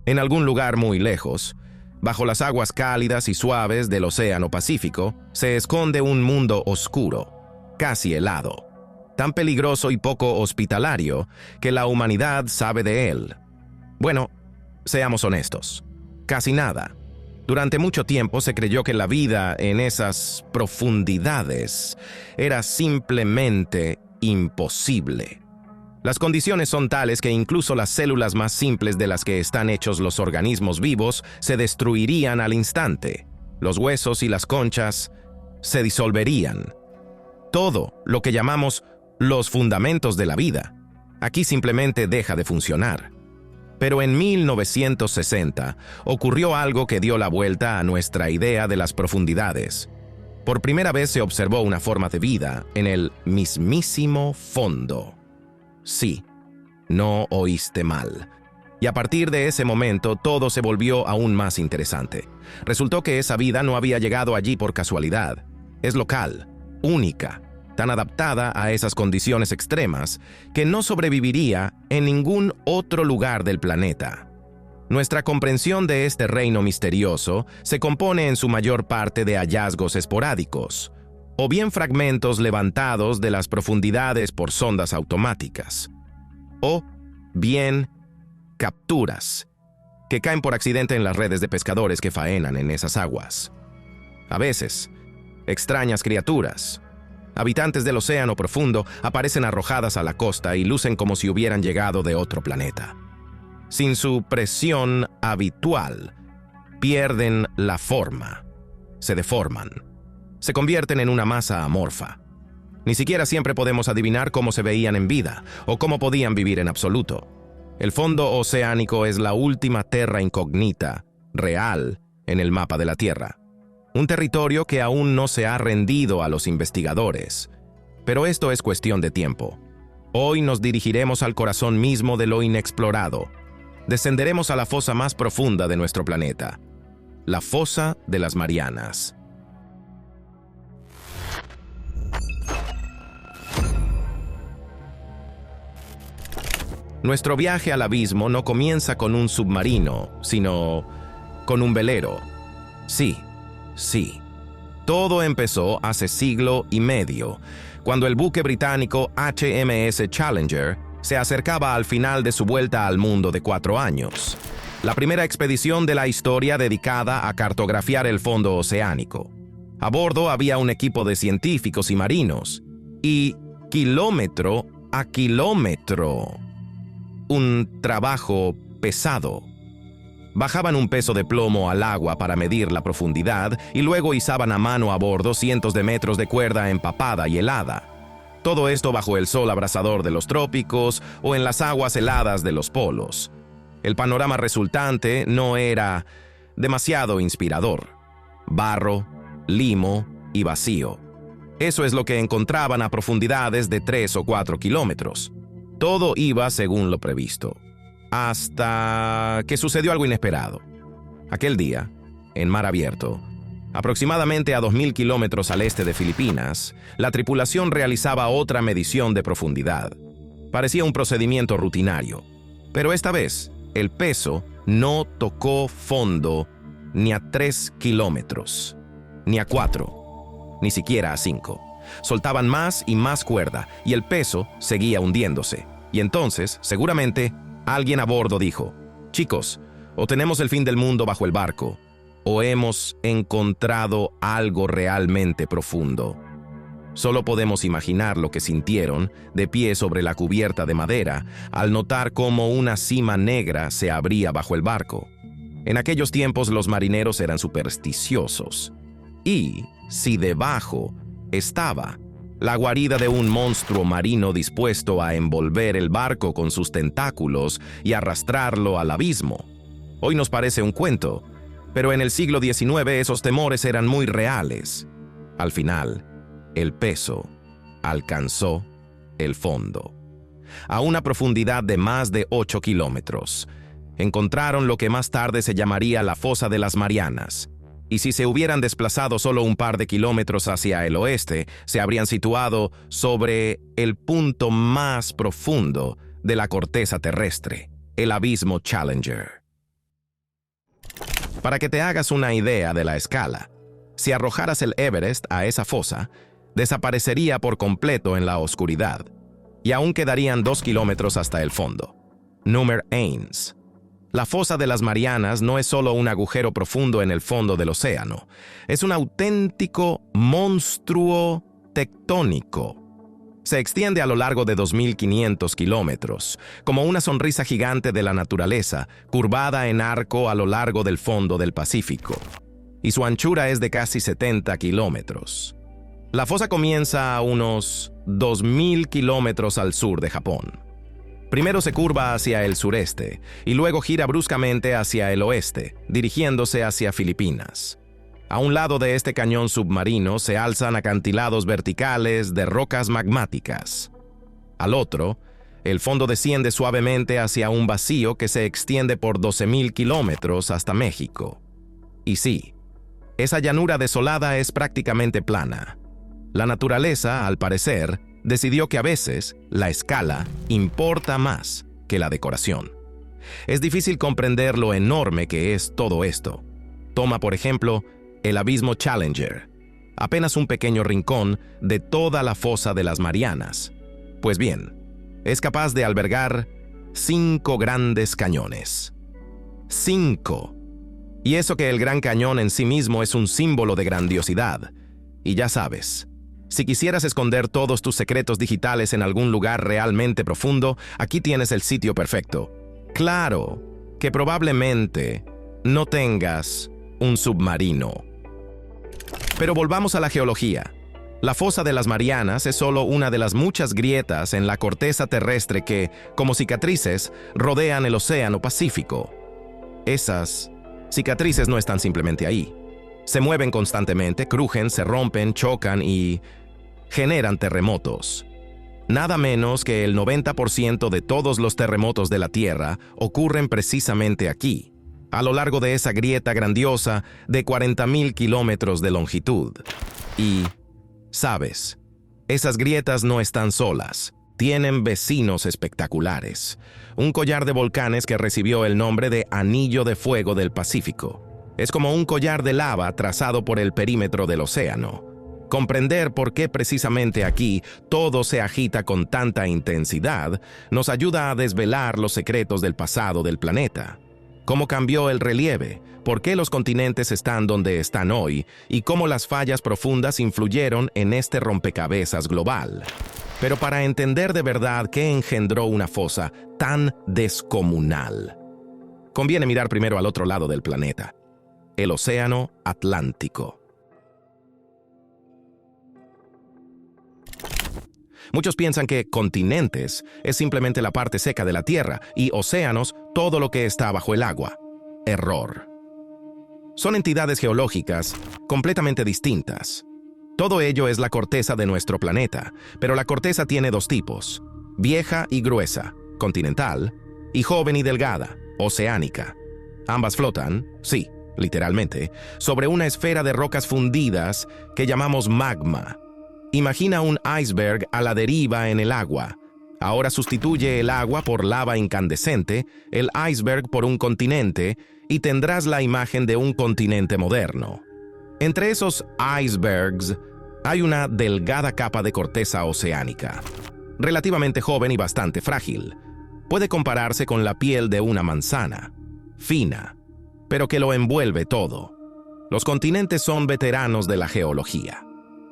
En algún lugar muy lejos, bajo las aguas cálidas y suaves del Océano Pacífico, se esconde un mundo oscuro, casi helado, tan peligroso y poco hospitalario que la humanidad sabe de él. Bueno, seamos honestos, casi nada. Durante mucho tiempo se creyó que la vida en esas profundidades era simplemente imposible. Las condiciones son tales que incluso las células más simples de las que están hechos los organismos vivos se destruirían al instante. Los huesos y las conchas se disolverían. Todo lo que llamamos los fundamentos de la vida, aquí simplemente deja de funcionar. Pero en 1960 ocurrió algo que dio la vuelta a nuestra idea de las profundidades. Por primera vez se observó una forma de vida en el mismísimo fondo. Sí, no oíste mal. Y a partir de ese momento todo se volvió aún más interesante. Resultó que esa vida no había llegado allí por casualidad. Es local, única, tan adaptada a esas condiciones extremas que no sobreviviría en ningún otro lugar del planeta. Nuestra comprensión de este reino misterioso se compone en su mayor parte de hallazgos esporádicos, o bien fragmentos levantados de las profundidades por sondas automáticas, o bien capturas que caen por accidente en las redes de pescadores que faenan en esas aguas. A veces, extrañas criaturas, habitantes del océano profundo, aparecen arrojadas a la costa y lucen como si hubieran llegado de otro planeta. Sin su presión habitual, pierden la forma, se deforman, se convierten en una masa amorfa. Ni siquiera siempre podemos adivinar cómo se veían en vida o cómo podían vivir en absoluto. El fondo oceánico es la última terra incognita, real, en el mapa de la Tierra. Un territorio que aún no se ha rendido a los investigadores. Pero esto es cuestión de tiempo. Hoy nos dirigiremos al corazón mismo de lo inexplorado. Descenderemos a la fosa más profunda de nuestro planeta, la fosa de las Marianas. Nuestro viaje al abismo no comienza con un submarino, sino con un velero. Sí. Todo empezó hace siglo y medio, cuando el buque británico HMS Challenger se acercaba al final de su vuelta al mundo de 4 años. La primera expedición de la historia dedicada a cartografiar el fondo oceánico. A bordo había un equipo de científicos y marinos, y kilómetro a kilómetro. Un trabajo pesado. Bajaban un peso de plomo al agua para medir la profundidad y luego izaban a mano a bordo cientos de metros de cuerda empapada y helada. Todo esto bajo el sol abrasador de los trópicos o en las aguas heladas de los polos. El panorama resultante no era demasiado inspirador. Barro, limo y vacío. Eso es lo que encontraban a profundidades de 3 o 4 kilómetros. Todo iba según lo previsto, hasta que sucedió algo inesperado. Aquel día, en mar abierto, aproximadamente a 2.000 kilómetros al este de Filipinas, la tripulación realizaba otra medición de profundidad. Parecía un procedimiento rutinario, pero esta vez el peso no tocó fondo ni a 3 kilómetros, ni a 4, ni siquiera a 5. Soltaban más y más cuerda y el peso seguía hundiéndose. Y entonces, seguramente, alguien a bordo dijo: «Chicos, o tenemos el fin del mundo bajo el barco, o hemos encontrado algo realmente profundo». Solo podemos imaginar lo que sintieron de pie sobre la cubierta de madera al notar cómo una cima negra se abría bajo el barco. En aquellos tiempos los marineros eran supersticiosos. Y si debajo estaba la guarida de un monstruo marino dispuesto a envolver el barco con sus tentáculos y arrastrarlo al abismo. Hoy nos parece un cuento, pero en el siglo XIX esos temores eran muy reales. Al final, el peso alcanzó el fondo. A una profundidad de más de 8 kilómetros, encontraron lo que más tarde se llamaría la fosa de las Marianas. Y si se hubieran desplazado solo un par de kilómetros hacia el oeste, se habrían situado sobre el punto más profundo de la corteza terrestre, el abismo Challenger. Para que te hagas una idea de la escala, si arrojaras el Everest a esa fosa, desaparecería por completo en la oscuridad, y aún quedarían 2 kilómetros hasta el fondo. Número Ains. La fosa de las Marianas no es solo un agujero profundo en el fondo del océano, es un auténtico monstruo tectónico. Se extiende a lo largo de 2.500 kilómetros, como una sonrisa gigante de la naturaleza, curvada en arco a lo largo del fondo del Pacífico, y su anchura es de casi 70 kilómetros. La fosa comienza a unos 2.000 kilómetros al sur de Japón. Primero se curva hacia el sureste y luego gira bruscamente hacia el oeste, dirigiéndose hacia Filipinas. A un lado de este cañón submarino se alzan acantilados verticales de rocas magmáticas. Al otro, el fondo desciende suavemente hacia un vacío que se extiende por 12.000 kilómetros hasta México. Y sí, esa llanura desolada es prácticamente plana. La naturaleza, al parecer, decidió que a veces la escala importa más que la decoración. Es difícil comprender lo enorme que es todo esto. Toma, por ejemplo, el abismo Challenger, apenas un pequeño rincón de toda la fosa de las Marianas. Pues bien, es capaz de albergar 5 grandes cañones. 5. Y eso que el Gran Cañón en sí mismo es un símbolo de grandiosidad. Y ya sabes, si quisieras esconder todos tus secretos digitales en algún lugar realmente profundo, aquí tienes el sitio perfecto. Claro que probablemente no tengas un submarino. Pero volvamos a la geología. La fosa de las Marianas es solo una de las muchas grietas en la corteza terrestre que, como cicatrices, rodean el Océano Pacífico. Esas cicatrices no están simplemente ahí. Se mueven constantemente, crujen, se rompen, chocan y generan terremotos. Nada menos que el 90% de todos los terremotos de la Tierra ocurren precisamente aquí, a lo largo de esa grieta grandiosa de 40.000 kilómetros de longitud. Y, ¿sabes? Esas grietas no están solas. Tienen vecinos espectaculares. Un collar de volcanes que recibió el nombre de Anillo de Fuego del Pacífico. Es como un collar de lava trazado por el perímetro del océano. Comprender por qué precisamente aquí todo se agita con tanta intensidad nos ayuda a desvelar los secretos del pasado del planeta. Cómo cambió el relieve, por qué los continentes están donde están hoy y cómo las fallas profundas influyeron en este rompecabezas global. Pero para entender de verdad qué engendró una fosa tan descomunal, conviene mirar primero al otro lado del planeta, el Océano Atlántico. Muchos piensan que continentes es simplemente la parte seca de la Tierra y océanos todo lo que está bajo el agua. Error. Son entidades geológicas completamente distintas. Todo ello es la corteza de nuestro planeta, pero la corteza tiene 2 tipos: vieja y gruesa, continental, y joven y delgada, oceánica. Ambas flotan, sí, literalmente, sobre una esfera de rocas fundidas que llamamos magma. Imagina un iceberg a la deriva en el agua. Ahora sustituye el agua por lava incandescente, el iceberg por un continente, y tendrás la imagen de un continente moderno. Entre esos icebergs hay una delgada capa de corteza oceánica, relativamente joven y bastante frágil. Puede compararse con la piel de una manzana, fina, pero que lo envuelve todo. Los continentes son veteranos de la geología.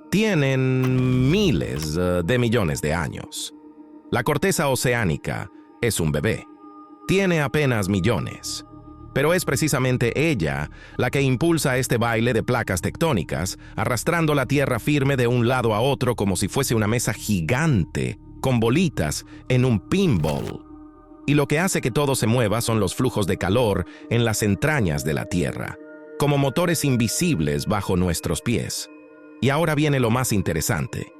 Tienen miles de millones de años. La corteza oceánica es un bebé. Tiene apenas millones. Pero es precisamente ella la que impulsa este baile de placas tectónicas, arrastrando la tierra firme de un lado a otro como si fuese una mesa gigante, con bolitas en un pinball. Y lo que hace que todo se mueva son los flujos de calor en las entrañas de la tierra, como motores invisibles bajo nuestros pies. Y ahora viene lo más interesante.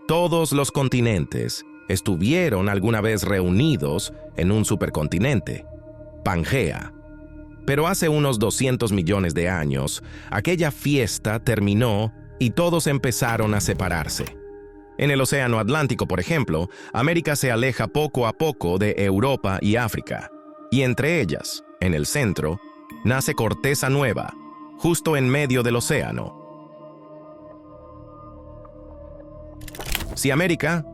Todos los continentes estuvieron alguna vez reunidos en un supercontinente, Pangea. Pero hace unos 200 millones de años, aquella fiesta terminó y todos empezaron a separarse. En el Océano Atlántico, por ejemplo, América se aleja poco a poco de Europa y África. Y entre ellas, en el centro, nace corteza nueva, justo en medio del océano. Si América,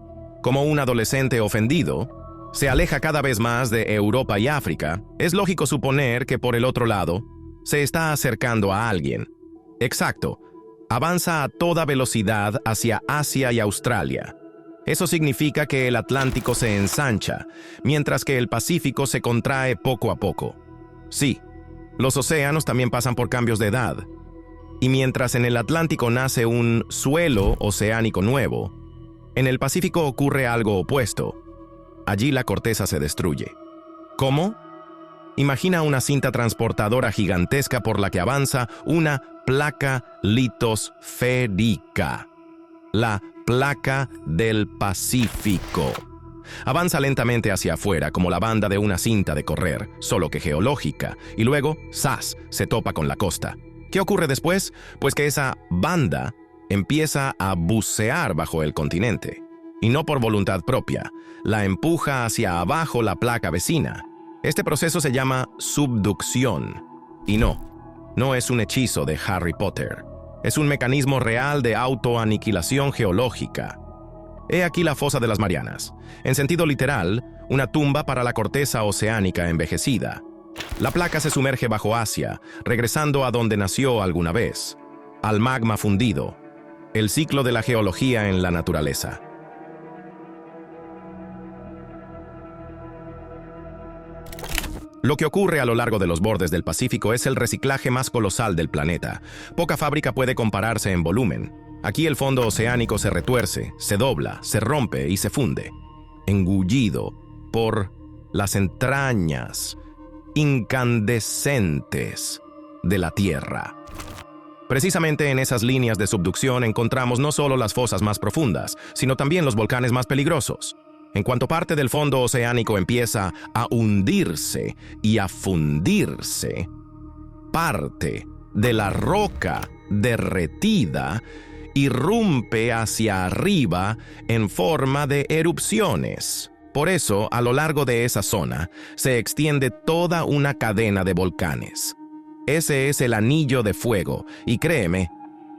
como un adolescente ofendido, se aleja cada vez más de Europa y África, es lógico suponer que por el otro lado se está acercando a alguien. Exacto, avanza a toda velocidad hacia Asia y Australia. Eso significa que el Atlántico se ensancha, mientras que el Pacífico se contrae poco a poco. Sí, los océanos también pasan por cambios de edad. Y mientras en el Atlántico nace un suelo oceánico nuevo, en el Pacífico ocurre algo opuesto. Allí la corteza se destruye. ¿Cómo? Imagina una cinta transportadora gigantesca por la que avanza una placa litosférica. La placa del Pacífico. Avanza lentamente hacia afuera como la banda de una cinta de correr, solo que geológica, y luego, ¡zas!, se topa con la costa. ¿Qué ocurre después? Pues que esa banda empieza a bucear bajo el continente, y no por voluntad propia, la empuja hacia abajo la placa vecina. Este proceso se llama subducción, y no es un hechizo de Harry Potter. Es un mecanismo real de autoaniquilación geológica. He aquí la fosa de las Marianas. En sentido literal, una tumba para la corteza oceánica envejecida. La placa se sumerge bajo Asia, regresando a donde nació alguna vez, al magma fundido, el ciclo de la geología en la naturaleza. Lo que ocurre a lo largo de los bordes del Pacífico es el reciclaje más colosal del planeta. Poca fábrica puede compararse en volumen. Aquí el fondo oceánico se retuerce, se dobla, se rompe y se funde, engullido por las entrañas incandescentes de la Tierra. Precisamente en esas líneas de subducción encontramos no solo las fosas más profundas, sino también los volcanes más peligrosos. En cuanto parte del fondo oceánico empieza a hundirse y a fundirse, parte de la roca derretida irrumpe hacia arriba en forma de erupciones. Por eso, a lo largo de esa zona, se extiende toda una cadena de volcanes. Ese es el anillo de fuego, y créeme,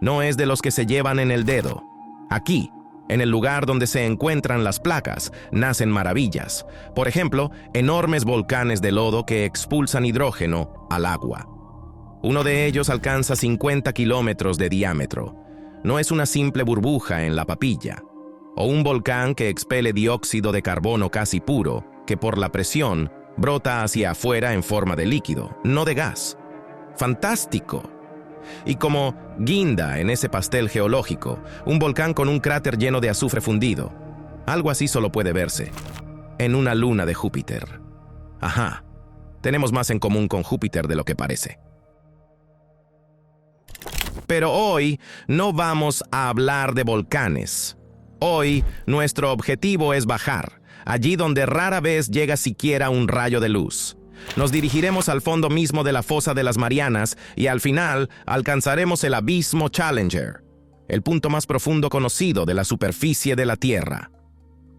no es de los que se llevan en el dedo. Aquí, en el lugar donde se encuentran las placas, nacen maravillas. Por ejemplo, enormes volcanes de lodo que expulsan hidrógeno al agua. Uno de ellos alcanza 50 kilómetros de diámetro. No es una simple burbuja en la papilla. O un volcán que expele dióxido de carbono casi puro, que por la presión brota hacia afuera en forma de líquido, no de gas. ¡Fantástico! Y como guinda en ese pastel geológico, un volcán con un cráter lleno de azufre fundido. Algo así solo puede verse en una luna de Júpiter. Ajá, tenemos más en común con Júpiter de lo que parece. Pero hoy no vamos a hablar de volcanes. Hoy nuestro objetivo es bajar, allí donde rara vez llega siquiera un rayo de luz. Nos dirigiremos al fondo mismo de la fosa de las Marianas y al final alcanzaremos el abismo Challenger, el punto más profundo conocido de la superficie de la Tierra.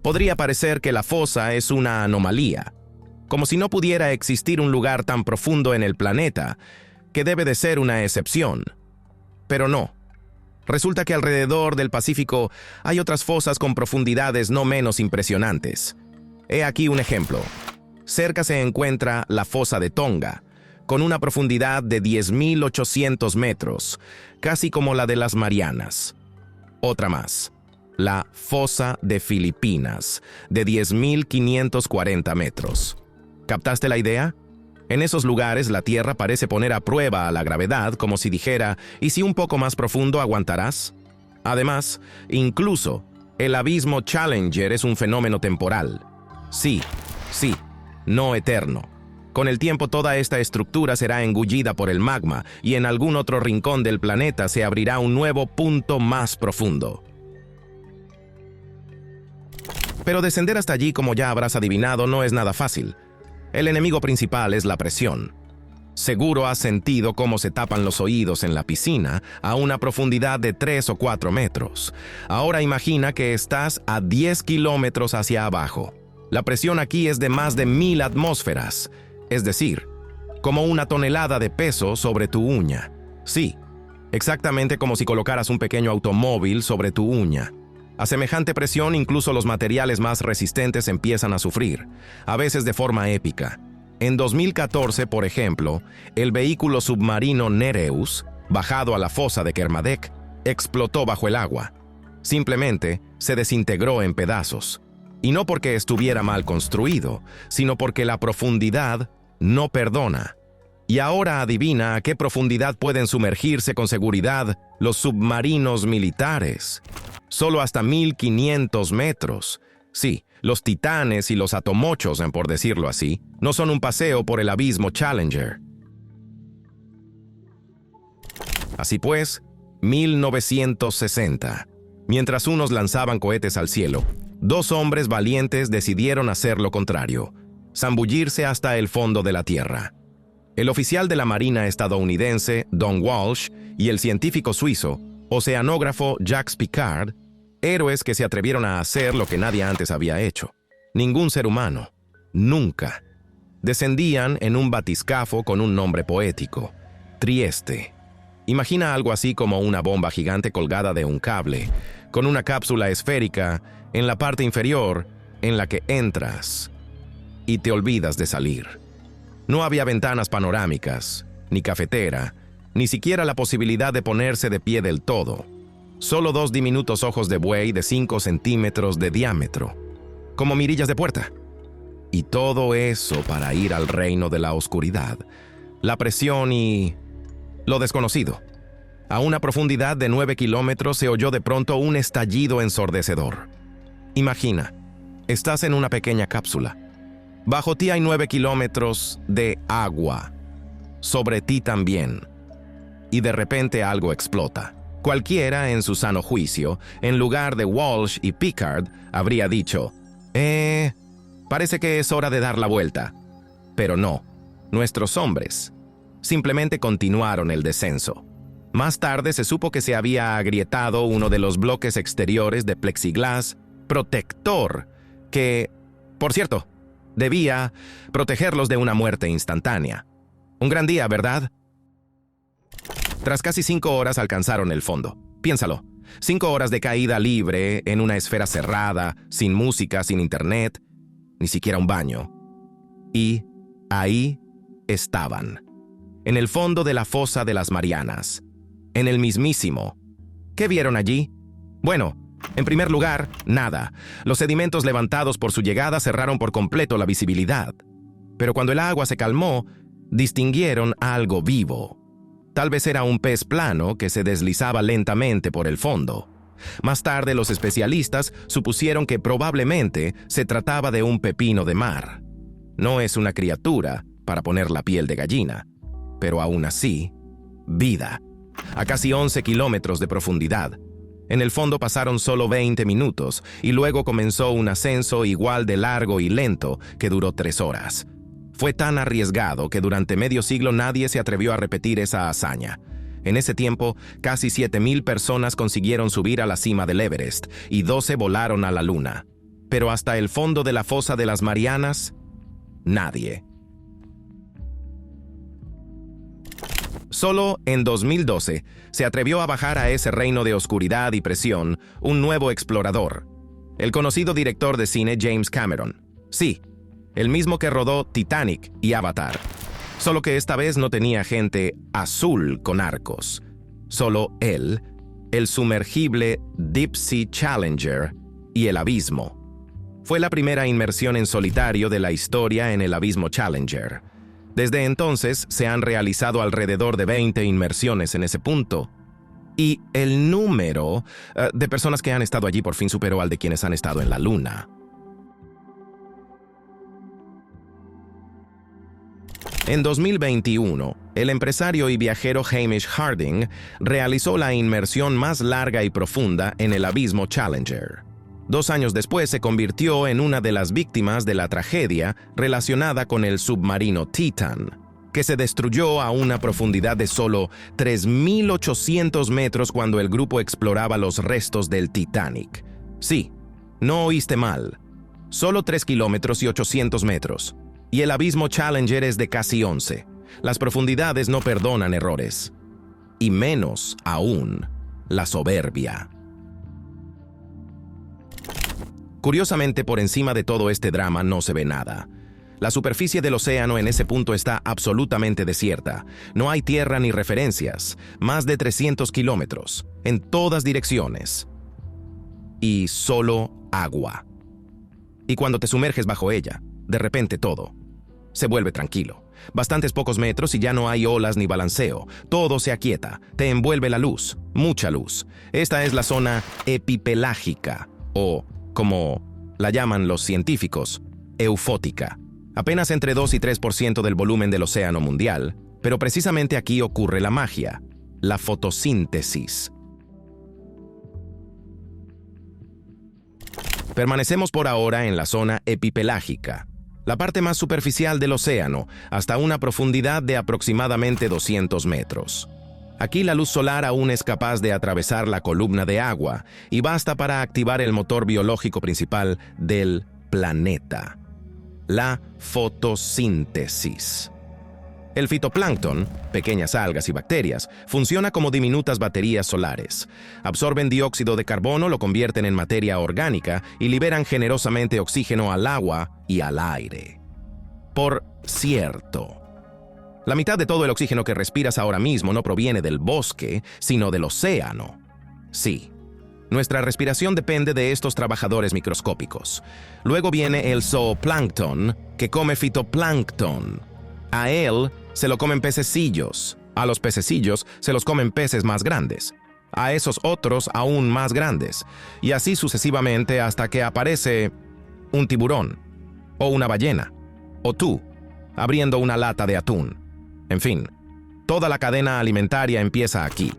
Podría parecer que la fosa es una anomalía, como si no pudiera existir un lugar tan profundo en el planeta, que debe de ser una excepción. Pero no. Resulta que alrededor del Pacífico hay otras fosas con profundidades no menos impresionantes. He aquí un ejemplo. Cerca se encuentra la fosa de Tonga, con una profundidad de 10.800 metros, casi como la de las Marianas. Otra más, la fosa de Filipinas, de 10.540 metros. ¿Captaste la idea? En esos lugares la Tierra parece poner a prueba a la gravedad, como si dijera, ¿y si un poco más profundo aguantarás? Además, incluso, el abismo Challenger es un fenómeno temporal. Sí, no eterno. Con el tiempo toda esta estructura será engullida por el magma y en algún otro rincón del planeta se abrirá un nuevo punto más profundo. Pero descender hasta allí, como ya habrás adivinado, no es nada fácil. El enemigo principal es la presión. Seguro has sentido cómo se tapan los oídos en la piscina a una profundidad de 3 o 4 metros. Ahora imagina que estás a 10 kilómetros hacia abajo. La presión aquí es de más de 1000 atmósferas, es decir, como una tonelada de peso sobre tu uña. Sí, exactamente como si colocaras un pequeño automóvil sobre tu uña. A semejante presión, incluso los materiales más resistentes empiezan a sufrir, a veces de forma épica. En 2014, por ejemplo, el vehículo submarino Nereus, bajado a la fosa de Kermadec, explotó bajo el agua. Simplemente se desintegró en pedazos. Y no porque estuviera mal construido, sino porque la profundidad no perdona. Y ahora adivina a qué profundidad pueden sumergirse con seguridad los submarinos militares. Solo hasta 1500 metros. Sí, los Titanes y los Atomochos, por decirlo así, no son un paseo por el abismo Challenger. Así pues, 1960. Mientras unos lanzaban cohetes al cielo, dos hombres valientes decidieron hacer lo contrario, zambullirse hasta el fondo de la Tierra. El oficial de la Marina estadounidense, Don Walsh, y el científico suizo, oceanógrafo Jacques Piccard, héroes que se atrevieron a hacer lo que nadie antes había hecho. Ningún ser humano, nunca. Descendían en un batiscafo con un nombre poético, Trieste. Imagina algo así como una bomba gigante colgada de un cable, con una cápsula esférica en la parte inferior en la que entras y te olvidas de salir. No había ventanas panorámicas, ni cafetera, ni siquiera la posibilidad de ponerse de pie del todo. Solo dos diminutos ojos de buey de 5 centímetros de diámetro, como mirillas de puerta. Y todo eso para ir al reino de la oscuridad, la presión y lo desconocido. A una profundidad de 9 kilómetros se oyó de pronto un estallido ensordecedor. Imagina, estás en una pequeña cápsula. Bajo ti hay 9 kilómetros de agua. Sobre ti también. Y de repente algo explota. Cualquiera, en su sano juicio, en lugar de Walsh y Piccard, habría dicho, parece que es hora de dar la vuelta. Pero no, nuestros hombres simplemente continuaron el descenso. Más tarde se supo que se había agrietado uno de los bloques exteriores de plexiglas protector, que, por cierto, debía protegerlos de una muerte instantánea. Un gran día, ¿verdad? Tras casi 5 horas alcanzaron el fondo. Piénsalo, 5 horas de caída libre en una esfera cerrada, sin música, sin internet, ni siquiera un baño. Y ahí estaban, en el fondo de la fosa de las Marianas, en el mismísimo. ¿Qué vieron allí? Bueno, en primer lugar, nada. Los sedimentos levantados por su llegada cerraron por completo la visibilidad. Pero cuando el agua se calmó, distinguieron algo vivo. Tal vez era un pez plano que se deslizaba lentamente por el fondo. Más tarde, los especialistas supusieron que probablemente se trataba de un pepino de mar. No es una criatura para poner la piel de gallina, pero aún así, vida. A casi 11 kilómetros de profundidad. En el fondo pasaron solo 20 minutos y luego comenzó un ascenso igual de largo y lento que duró 3 horas. Fue tan arriesgado que durante medio siglo nadie se atrevió a repetir esa hazaña. En ese tiempo, casi 7,000 personas consiguieron subir a la cima del Everest y 12 volaron a la Luna. Pero hasta el fondo de la fosa de las Marianas, nadie. Solo en 2012 se atrevió a bajar a ese reino de oscuridad y presión un nuevo explorador, el conocido director de cine James Cameron. Sí, el mismo que rodó Titanic y Avatar. Solo que esta vez no tenía gente azul con arcos. Solo él, el sumergible Deep Sea Challenger y el abismo. Fue la primera inmersión en solitario de la historia en el abismo Challenger. Desde entonces se han realizado alrededor de 20 inmersiones en ese punto. Y el número de personas que han estado allí por fin superó al de quienes han estado en la Luna. En 2021, el empresario y viajero Hamish Harding realizó la inmersión más larga y profunda en el abismo Challenger. 2 años después se convirtió en una de las víctimas de la tragedia relacionada con el submarino Titan, que se destruyó a una profundidad de solo 3,800 metros cuando el grupo exploraba los restos del Titanic. Sí, no oíste mal, solo 3 kilómetros y 800 metros. Y el abismo Challenger es de casi 11. Las profundidades no perdonan errores, y menos aún la soberbia. Curiosamente, por encima de todo este drama no se ve nada. La superficie del océano en ese punto está absolutamente desierta. No hay tierra ni referencias. Más de 300 kilómetros, en todas direcciones. Y solo agua. Y cuando te sumerges bajo ella, de repente todo se vuelve tranquilo. Bastantes pocos metros y ya no hay olas ni balanceo. Todo se aquieta. Te envuelve la luz. Mucha luz. Esta es la zona epipelágica, o, como la llaman los científicos, eufótica. Apenas entre 2 y 3% del volumen del océano mundial, pero precisamente aquí ocurre la magia, la fotosíntesis. Permanecemos por ahora en la zona epipelágica, la parte más superficial del océano, hasta una profundidad de aproximadamente 200 metros. Aquí la luz solar aún es capaz de atravesar la columna de agua y basta para activar el motor biológico principal del planeta, la fotosíntesis. El fitoplancton, pequeñas algas y bacterias, funciona como diminutas baterías solares. Absorben dióxido de carbono, lo convierten en materia orgánica y liberan generosamente oxígeno al agua y al aire. Por cierto, la mitad de todo el oxígeno que respiras ahora mismo no proviene del bosque, sino del océano. Sí, nuestra respiración depende de estos trabajadores microscópicos. Luego viene el zooplancton, que come fitoplancton. A él se lo comen pececillos. A los pececillos se los comen peces más grandes. A esos otros aún más grandes. Y así sucesivamente hasta que aparece un tiburón, o una ballena, o tú, abriendo una lata de atún. En fin, toda la cadena alimentaria empieza aquí,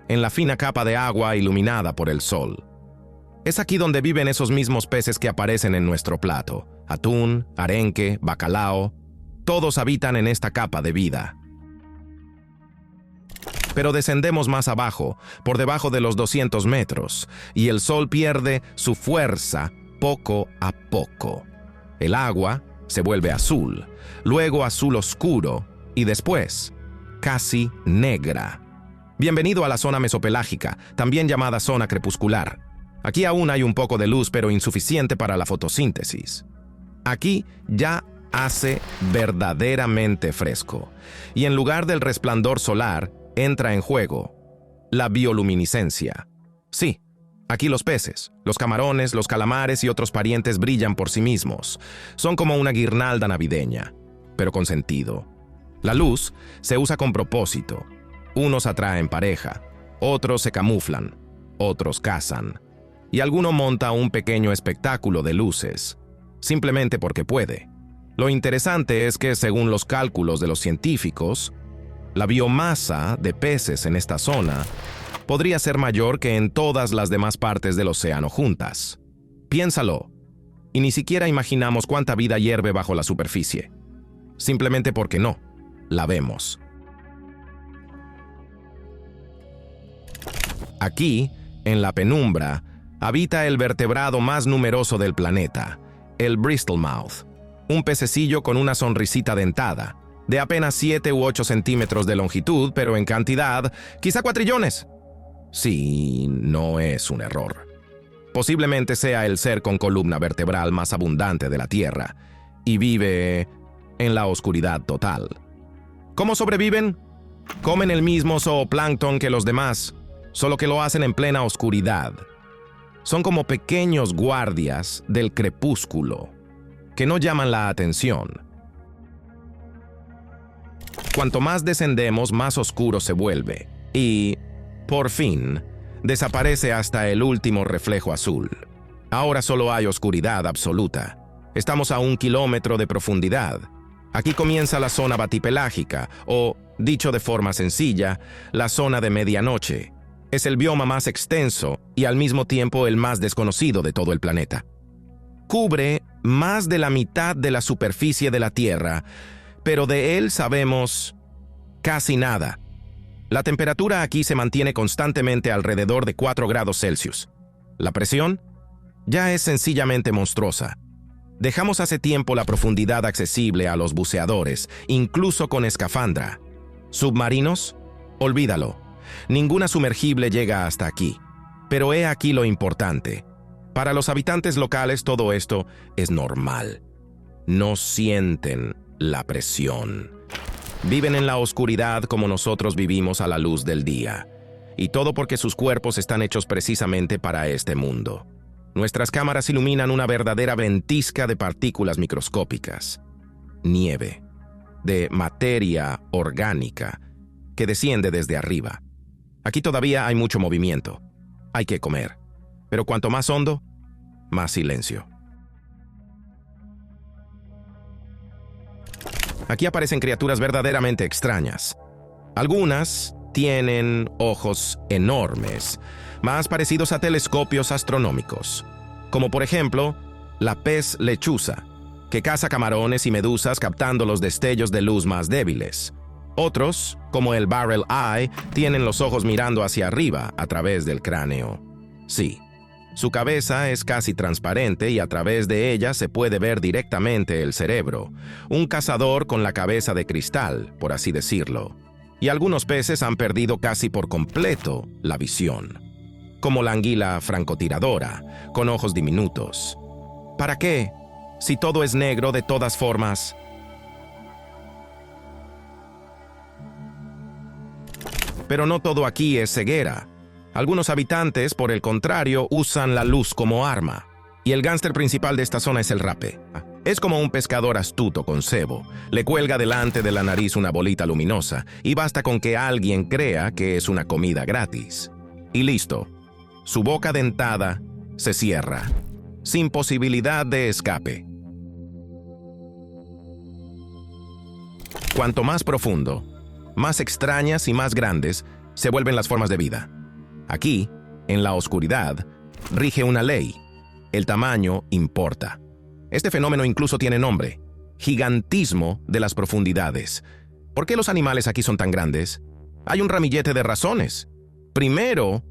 en la fina capa de agua iluminada por el sol. Es aquí donde viven esos mismos peces que aparecen en nuestro plato: atún, arenque, bacalao. Todos habitan en esta capa de vida. Pero descendemos más abajo, por debajo de los 200 metros, y el sol pierde su fuerza poco a poco. El agua se vuelve azul, luego azul oscuro, y después casi negra. Bienvenido a la zona mesopelágica, también llamada zona crepuscular. Aquí aún hay un poco de luz, pero insuficiente para la fotosíntesis. Aquí ya hace verdaderamente fresco, y en lugar del resplandor solar, entra en juego la bioluminiscencia. Sí, aquí los peces, los camarones, los calamares y otros parientes brillan por sí mismos. Son como una guirnalda navideña, pero con sentido. La luz se usa con propósito. Unos atraen pareja, otros se camuflan, otros cazan, y alguno monta un pequeño espectáculo de luces, simplemente porque puede. Lo interesante es que, según los cálculos de los científicos, la biomasa de peces en esta zona podría ser mayor que en todas las demás partes del océano juntas. Piénsalo, y ni siquiera imaginamos cuánta vida hierve bajo la superficie, simplemente porque no la vemos. Aquí, en la penumbra, habita el vertebrado más numeroso del planeta, el bristlemouth, un pececillo con una sonrisita dentada, de apenas 7 u 8 centímetros de longitud, pero en cantidad, quizá cuatrillones. Sí, no es un error. Posiblemente sea el ser con columna vertebral más abundante de la Tierra, y vive en la oscuridad total. ¿Cómo sobreviven? Comen el mismo zooplancton que los demás, solo que lo hacen en plena oscuridad. Son como pequeños guardias del crepúsculo, que no llaman la atención. Cuanto más descendemos, más oscuro se vuelve, y, por fin, desaparece hasta el último reflejo azul. Ahora solo hay oscuridad absoluta. Estamos a 1 kilómetro de profundidad. Aquí comienza la zona batipelágica, o, dicho de forma sencilla, la zona de medianoche. Es el bioma más extenso y al mismo tiempo el más desconocido de todo el planeta. Cubre más de la mitad de la superficie de la Tierra, pero de él sabemos casi nada. La temperatura aquí se mantiene constantemente alrededor de 4 grados Celsius. La presión ya es sencillamente monstruosa. Dejamos hace tiempo la profundidad accesible a los buceadores, incluso con escafandra. ¿Submarinos? Olvídalo. Ninguna sumergible llega hasta aquí. Pero he aquí lo importante. Para los habitantes locales todo esto es normal. No sienten la presión. Viven en la oscuridad como nosotros vivimos a la luz del día. Y todo porque sus cuerpos están hechos precisamente para este mundo. Nuestras cámaras iluminan una verdadera ventisca de partículas microscópicas. Nieve. De materia orgánica que desciende desde arriba. Aquí todavía hay mucho movimiento. Hay que comer. Pero cuanto más hondo, más silencio. Aquí aparecen criaturas verdaderamente extrañas. Algunas tienen ojos enormes, más parecidos a telescopios astronómicos, como por ejemplo la pez lechuza, que caza camarones y medusas captando los destellos de luz más débiles. Otros, como el barrel eye, tienen los ojos mirando hacia arriba a través del cráneo. Sí, su cabeza es casi transparente y a través de ella se puede ver directamente el cerebro, un cazador con la cabeza de cristal, por así decirlo. Y algunos peces han perdido casi por completo la visión, como la anguila francotiradora, con ojos diminutos. ¿Para qué? Si todo es negro de todas formas. Pero no todo aquí es ceguera. Algunos habitantes, por el contrario, usan la luz como arma. Y el gángster principal de esta zona es el rape. Es como un pescador astuto con cebo. Le cuelga delante de la nariz una bolita luminosa y basta con que alguien crea que es una comida gratis. Y listo. Su boca dentada se cierra, sin posibilidad de escape. Cuanto más profundo, más extrañas y más grandes se vuelven las formas de vida. Aquí, en la oscuridad, rige una ley. El tamaño importa. Este fenómeno incluso tiene nombre: gigantismo de las profundidades. ¿Por qué los animales aquí son tan grandes? Hay un ramillete de razones. Primero,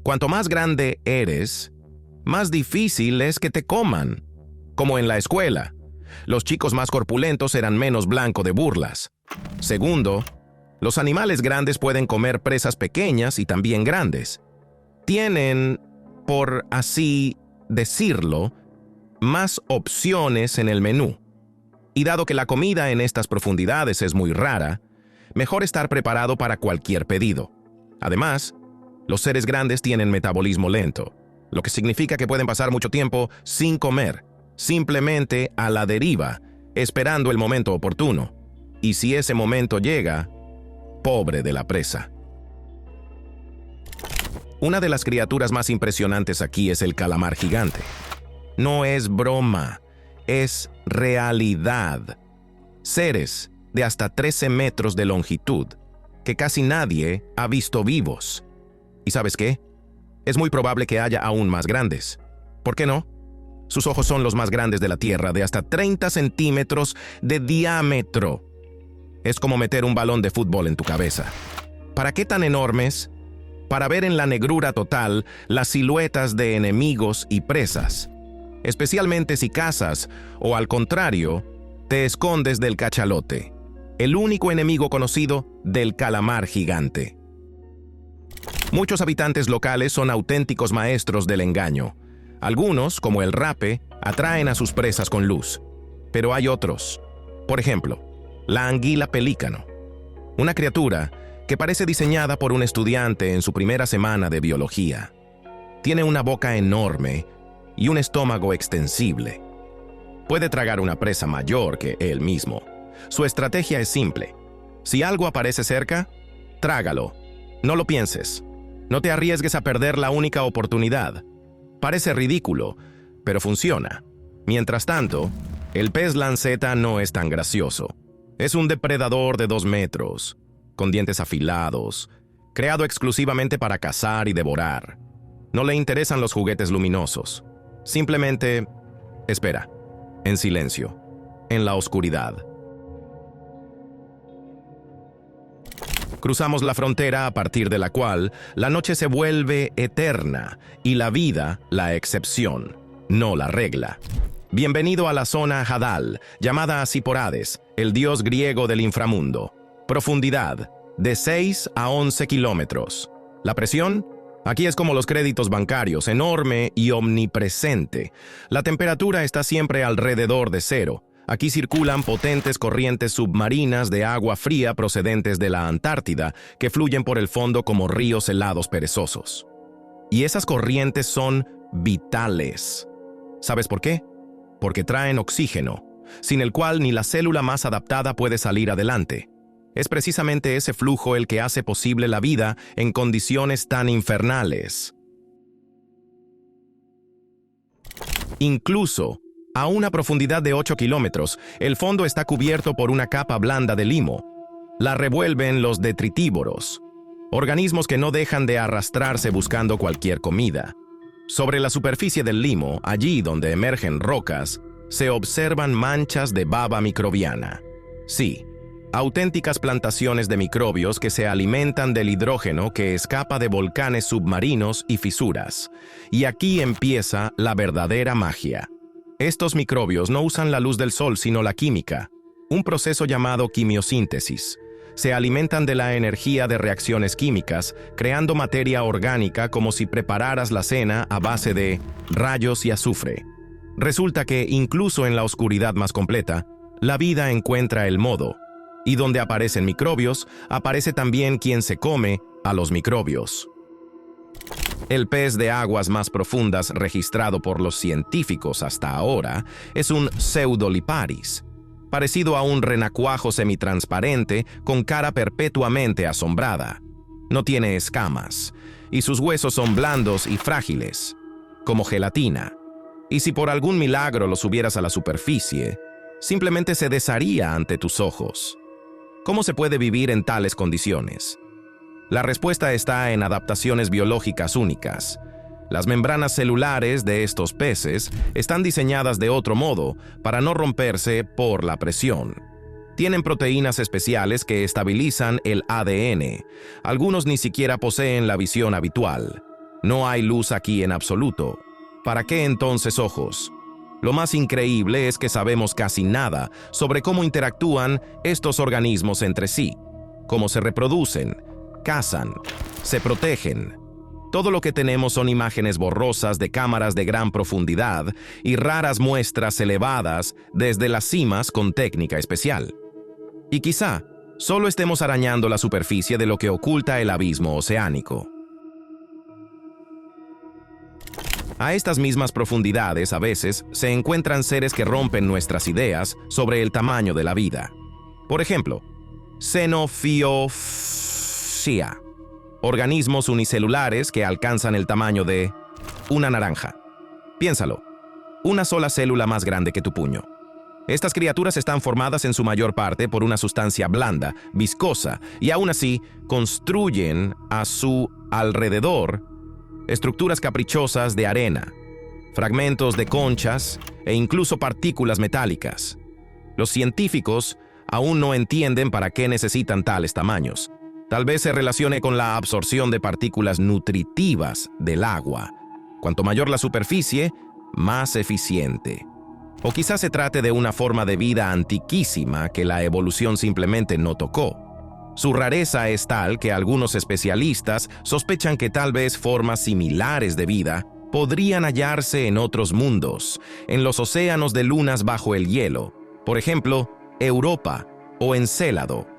cuanto más grande eres, más difícil es que te coman. Como en la escuela. Los chicos más corpulentos serán menos blanco de burlas. Segundo, los animales grandes pueden comer presas pequeñas y también grandes. Tienen, por así decirlo, más opciones en el menú. Y dado que la comida en estas profundidades es muy rara, mejor estar preparado para cualquier pedido. Además, los seres grandes tienen metabolismo lento, lo que significa que pueden pasar mucho tiempo sin comer, simplemente a la deriva, esperando el momento oportuno. Y si ese momento llega, pobre de la presa. Una de las criaturas más impresionantes aquí es el calamar gigante. No es broma, es realidad. Seres de hasta 13 metros de longitud, que casi nadie ha visto vivos. ¿Y sabes qué? Es muy probable que haya aún más grandes. ¿Por qué no? Sus ojos son los más grandes de la Tierra, de hasta 30 centímetros de diámetro. Es como meter un balón de fútbol en tu cabeza. ¿Para qué tan enormes? Para ver en la negrura total las siluetas de enemigos y presas. Especialmente si cazas, o al contrario, te escondes del cachalote, el único enemigo conocido del calamar gigante. Muchos habitantes locales son auténticos maestros del engaño. Algunos, como el rape, atraen a sus presas con luz. Pero hay otros. Por ejemplo, la anguila pelícano. Una criatura que parece diseñada por un estudiante en su primera semana de biología. Tiene una boca enorme y un estómago extensible. Puede tragar una presa mayor que él mismo. Su estrategia es simple. Si algo aparece cerca, trágalo. No lo pienses. No te arriesgues a perder la única oportunidad. Parece ridículo, pero funciona. Mientras tanto, el pez lanceta no es tan gracioso. Es un depredador de 2 metros, con dientes afilados, creado exclusivamente para cazar y devorar. No le interesan los juguetes luminosos. Simplemente espera, en silencio, en la oscuridad. Cruzamos la frontera a partir de la cual la noche se vuelve eterna y la vida la excepción, no la regla. Bienvenido a la zona Hadal, llamada así por Hades, el dios griego del inframundo. Profundidad, de 6 a 11 kilómetros. La presión, aquí es como los créditos bancarios, enorme y omnipresente. La temperatura está siempre alrededor de cero. Aquí circulan potentes corrientes submarinas de agua fría procedentes de la Antártida que fluyen por el fondo como ríos helados perezosos. Y esas corrientes son vitales. ¿Sabes por qué? Porque traen oxígeno, sin el cual ni la célula más adaptada puede salir adelante. Es precisamente ese flujo el que hace posible la vida en condiciones tan infernales. Incluso, a una profundidad de 8 kilómetros, el fondo está cubierto por una capa blanda de limo. La revuelven los detritívoros, organismos que no dejan de arrastrarse buscando cualquier comida. Sobre la superficie del limo, allí donde emergen rocas, se observan manchas de baba microbiana. Sí, auténticas plantaciones de microbios que se alimentan del hidrógeno que escapa de volcanes submarinos y fisuras. Y aquí empieza la verdadera magia. Estos microbios no usan la luz del sol sino la química, un proceso llamado quimiosíntesis. Se alimentan de la energía de reacciones químicas, creando materia orgánica como si prepararas la cena a base de rayos y azufre. Resulta que, incluso en la oscuridad más completa, la vida encuentra el modo, y donde aparecen microbios, aparece también quien se come a los microbios. El pez de aguas más profundas registrado por los científicos hasta ahora es un Pseudoliparis, parecido a un renacuajo semitransparente con cara perpetuamente asombrada. No tiene escamas, y sus huesos son blandos y frágiles, como gelatina. Y si por algún milagro lo subieras a la superficie, simplemente se desharía ante tus ojos. ¿Cómo se puede vivir en tales condiciones? La respuesta está en adaptaciones biológicas únicas. Las membranas celulares de estos peces están diseñadas de otro modo para no romperse por la presión. Tienen proteínas especiales que estabilizan el ADN. Algunos ni siquiera poseen la visión habitual. No hay luz aquí en absoluto. ¿Para qué entonces ojos? Lo más increíble es que sabemos casi nada sobre cómo interactúan estos organismos entre sí, cómo se reproducen, cazan, se protegen. Todo lo que tenemos son imágenes borrosas de cámaras de gran profundidad y raras muestras elevadas desde las cimas con técnica especial. Y quizá solo estemos arañando la superficie de lo que oculta el abismo oceánico. A estas mismas profundidades, a veces, se encuentran seres que rompen nuestras ideas sobre el tamaño de la vida. Por ejemplo, Xenophyopsia, organismos unicelulares que alcanzan el tamaño de una naranja. Piénsalo, una sola célula más grande que tu puño. Estas criaturas están formadas en su mayor parte por una sustancia blanda, viscosa, y aún así construyen a su alrededor estructuras caprichosas de arena, fragmentos de conchas e incluso partículas metálicas. Los científicos aún no entienden para qué necesitan tales tamaños. Tal vez se relacione con la absorción de partículas nutritivas del agua. Cuanto mayor la superficie, más eficiente. O quizás se trate de una forma de vida antiquísima que la evolución simplemente no tocó. Su rareza es tal que algunos especialistas sospechan que tal vez formas similares de vida podrían hallarse en otros mundos, en los océanos de lunas bajo el hielo, por ejemplo, Europa o Encélado.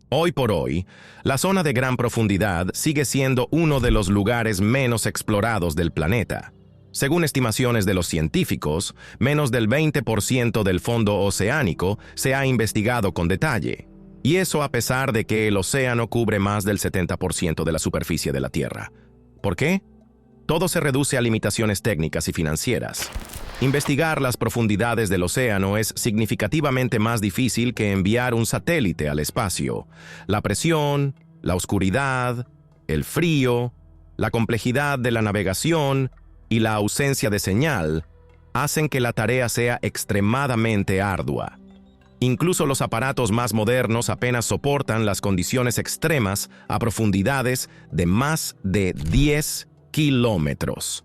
Hoy por hoy, la zona de gran profundidad sigue siendo uno de los lugares menos explorados del planeta. Según estimaciones de los científicos, menos del 20% del fondo oceánico se ha investigado con detalle, y eso a pesar de que el océano cubre más del 70% de la superficie de la Tierra. ¿Por qué? Todo se reduce a limitaciones técnicas y financieras. Investigar las profundidades del océano es significativamente más difícil que enviar un satélite al espacio. La presión, la oscuridad, el frío, la complejidad de la navegación y la ausencia de señal hacen que la tarea sea extremadamente ardua. Incluso los aparatos más modernos apenas soportan las condiciones extremas a profundidades de más de 10 kilómetros.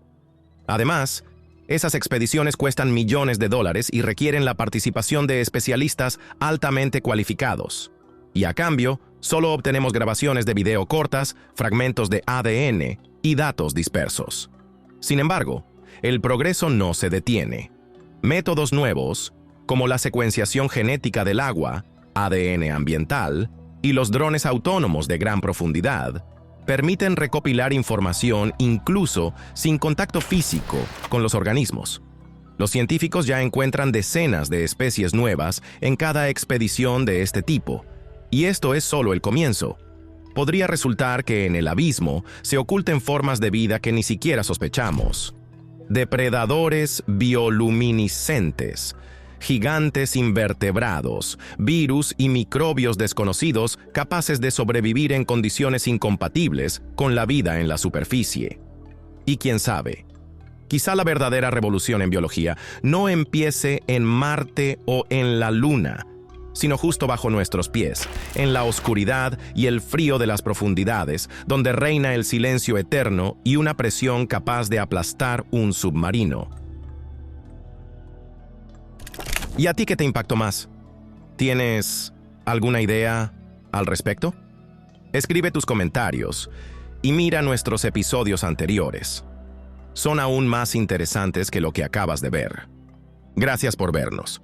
Además, esas expediciones cuestan millones de dólares y requieren la participación de especialistas altamente cualificados. Y a cambio, solo obtenemos grabaciones de video cortas, fragmentos de ADN y datos dispersos. Sin embargo, el progreso no se detiene. Métodos nuevos, como la secuenciación genética del agua, ADN ambiental, y los drones autónomos de gran profundidad, permiten recopilar información incluso sin contacto físico con los organismos. Los científicos ya encuentran decenas de especies nuevas en cada expedición de este tipo, y esto es solo el comienzo. Podría resultar que en el abismo se oculten formas de vida que ni siquiera sospechamos. Depredadores bioluminiscentes, gigantes invertebrados, virus y microbios desconocidos capaces de sobrevivir en condiciones incompatibles con la vida en la superficie. Y quién sabe, quizá la verdadera revolución en biología no empiece en Marte o en la Luna, sino justo bajo nuestros pies, en la oscuridad y el frío de las profundidades, donde reina el silencio eterno y una presión capaz de aplastar un submarino. ¿Y a ti qué te impactó más? ¿Tienes alguna idea al respecto? Escribe tus comentarios y mira nuestros episodios anteriores. Son aún más interesantes que lo que acabas de ver. Gracias por vernos.